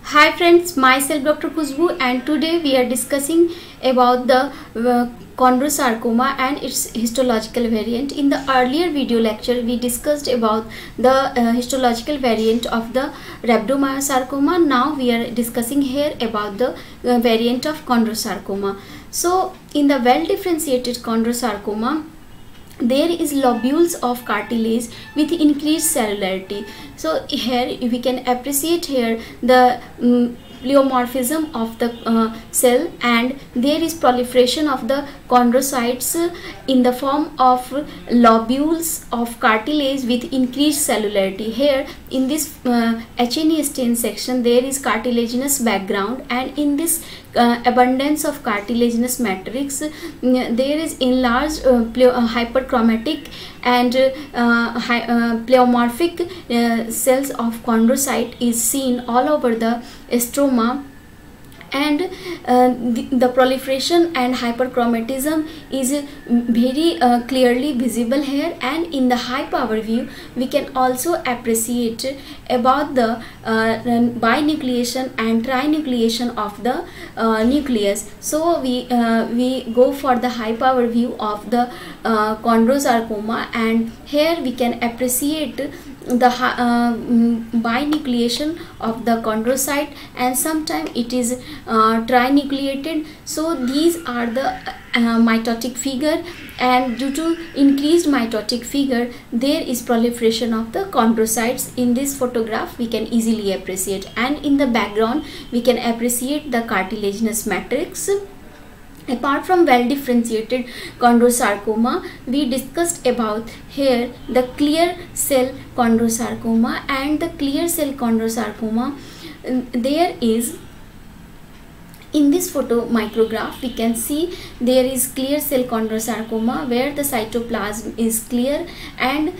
Hi friends, myself Dr. Khushbu, and today we are discussing about the chondrosarcoma and its histological variant. In the earlier video lecture we discussed about the histological variant of the rhabdomyosarcoma. Now we are discussing here about the variant of chondrosarcoma. So in the well differentiated chondrosarcoma, there is lobules of cartilage with increased cellularity. So here we can appreciate here the pleomorphism of the cell, and there is proliferation of the chondrocytes in the form of lobules of cartilage with increased cellularity. Here in this H&E stain section there is cartilaginous background, and in this abundance of cartilaginous matrix there is enlarged hyperchromatic and pleomorphic cells of chondrocyte is seen all over the stroma, and the proliferation and hyperchromatism is very clearly visible here. And in the high power view we can also appreciate about the binucleation and trinucleation of the nucleus. So we go for the high power view of the chondrosarcoma, and here we can appreciate the binucleation of the chondrocyte, and sometimes it is trinucleated. So these are the mitotic figure, and due to increased mitotic figure there is proliferation of the chondrocytes. In this photograph we can easily appreciate, and in the background we can appreciate the cartilaginous matrix. Apart from well differentiated chondrosarcoma, we discussed about here the clear cell chondrosarcoma and the clear cell chondrosarcoma. There is, in this photo micrograph we can see there is clear cell chondrosarcoma where the cytoplasm is clear, and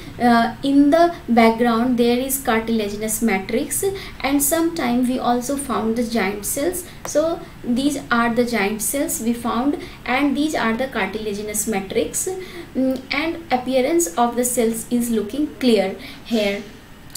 in the background there is cartilaginous matrix, and sometimes we also found the giant cells. So these are the giant cells we found, and these are the cartilaginous matrix, and appearance of the cells is looking clear here.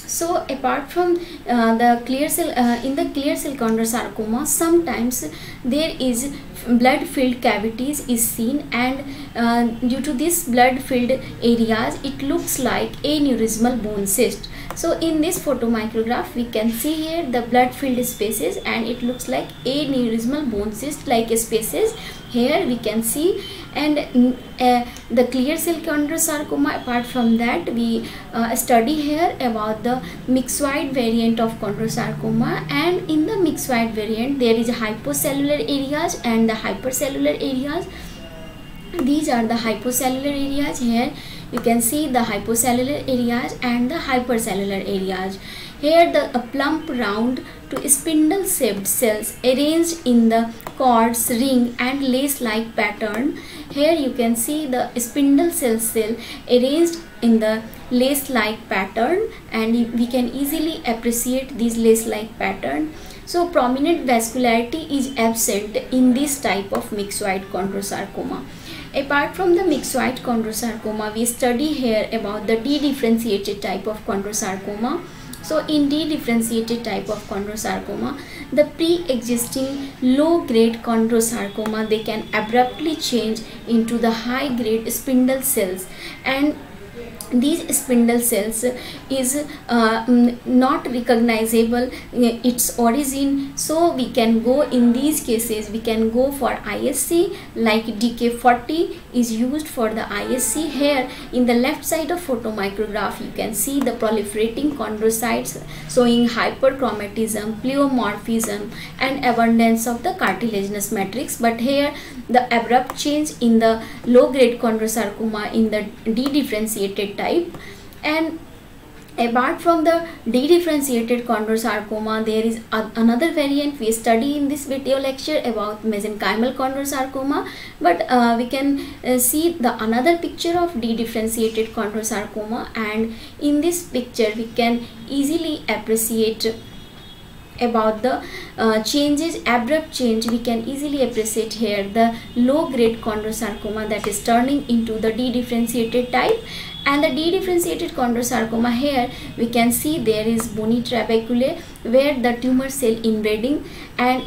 So apart from the clear cell, in the clear cell chondrosarcoma sometimes there is blood filled cavities is seen, and due to this blood filled areas it looks like aneurysmal bone cyst. So in this photo micrograph we can see here the blood filled spaces, and it looks like aneurysmal bone cyst like spaces here we can see. And the clear cell chondrosarcoma, apart from that we study here about the myxoid variant of chondrosarcoma, and in the myxoid variant there is hypocellular areas and the hypercellular areas. These are the hypocellular areas. Here you can see the hypocellular areas and the hypercellular areas. Here the plump round to spindle shaped cells arranged in the cords, ring and lace like pattern. Here you can see the spindle cell arranged in the lace like pattern, and we can easily appreciate this lace like pattern. So prominent vascularity is absent in this type of myxoid chondrosarcoma. Apart from the myxoid chondrosarcoma, we study here about the dedifferentiated type of chondrosarcoma. So in dedifferentiated type of chondrosarcoma, the pre-existing low-grade chondrosarcoma, they can abruptly change into the high-grade spindle cells, and these spindle cells is not recognizable its origin. So we can go, in these cases we can go for ISC, like DK40 is used for the ISC. Here in the left side of photomicrograph you can see the proliferating chondrocytes showing hyperchromatism, pleomorphism and abundance of the cartilaginous matrix. But here the abrupt change in the low grade chondrosarcoma in the dedifferentiated type. And apart from the dedifferentiated chondrosarcoma, there is another variant we study in this video lecture about mesenchymal chondrosarcoma. But we can see the another picture of dedifferentiated chondrosarcoma, and in this picture we can easily appreciate about the changes, abrupt change. We can easily appreciate here the low grade chondrosarcoma that is turning into the dedifferentiated type, And the dedifferentiated chondrosarcoma, here we can see there is bony trabeculae where the tumor cell inbreeding and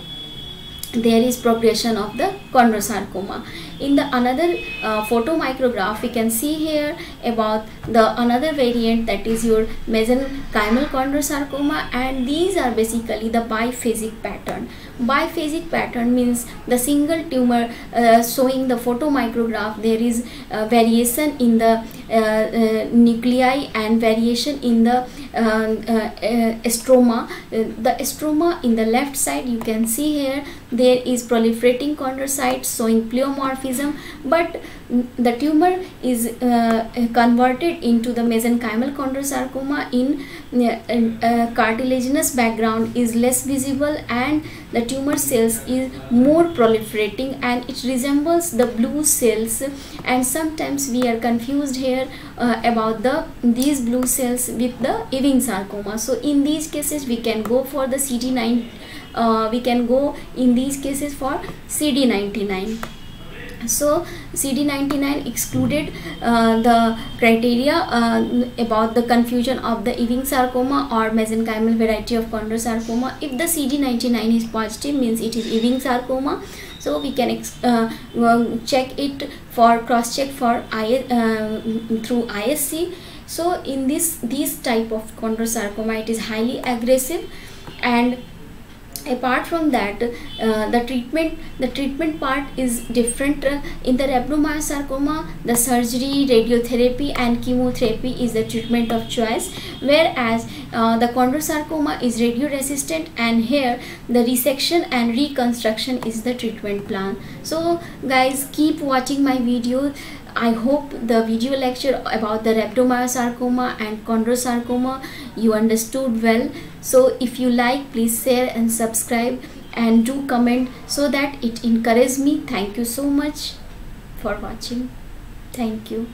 there is progression of the chondrosarcoma. In the another photomicrograph, we can see here about the another variant, that is your mesenchymal chondrosarcoma, and these are basically the biphasic pattern. Biphasic pattern means the single tumor showing the photomicrograph, there is variation in the nuclei and variation in the stroma. The stroma in the left side, you can see here there is proliferating chondrocytes showing pleomorphism, but the tumor is converted into the mesenchymal chondrosarcoma in cartilaginous background is less visible, and the tumor cells is more proliferating and it resembles the blue cells, and sometimes we are confused here about these blue cells with the Ewing sarcoma. So in these cases we can go for the CD9, we can go in these cases for CD99. So CD99 excluded the criteria about the confusion of the Ewing sarcoma or mesenchymal variety of chondrosarcoma. If the CD99 is positive, means it is Ewing sarcoma. So we can check it for cross check for through ISC. So in this type of chondrosarcoma, it is highly aggressive, and apart from that the treatment part is different. In the rhabdomyosarcoma, the surgery, radiotherapy and chemotherapy is the treatment of choice, whereas the chondrosarcoma is radio resistant, and here the resection and reconstruction is the treatment plan. So guys, keep watching my video. I hope the video lecture about the rhabdomyosarcoma and chondrosarcoma you understood well. So if you like, please share and subscribe and do comment so that it encourages me. Thank you so much for watching. Thank you.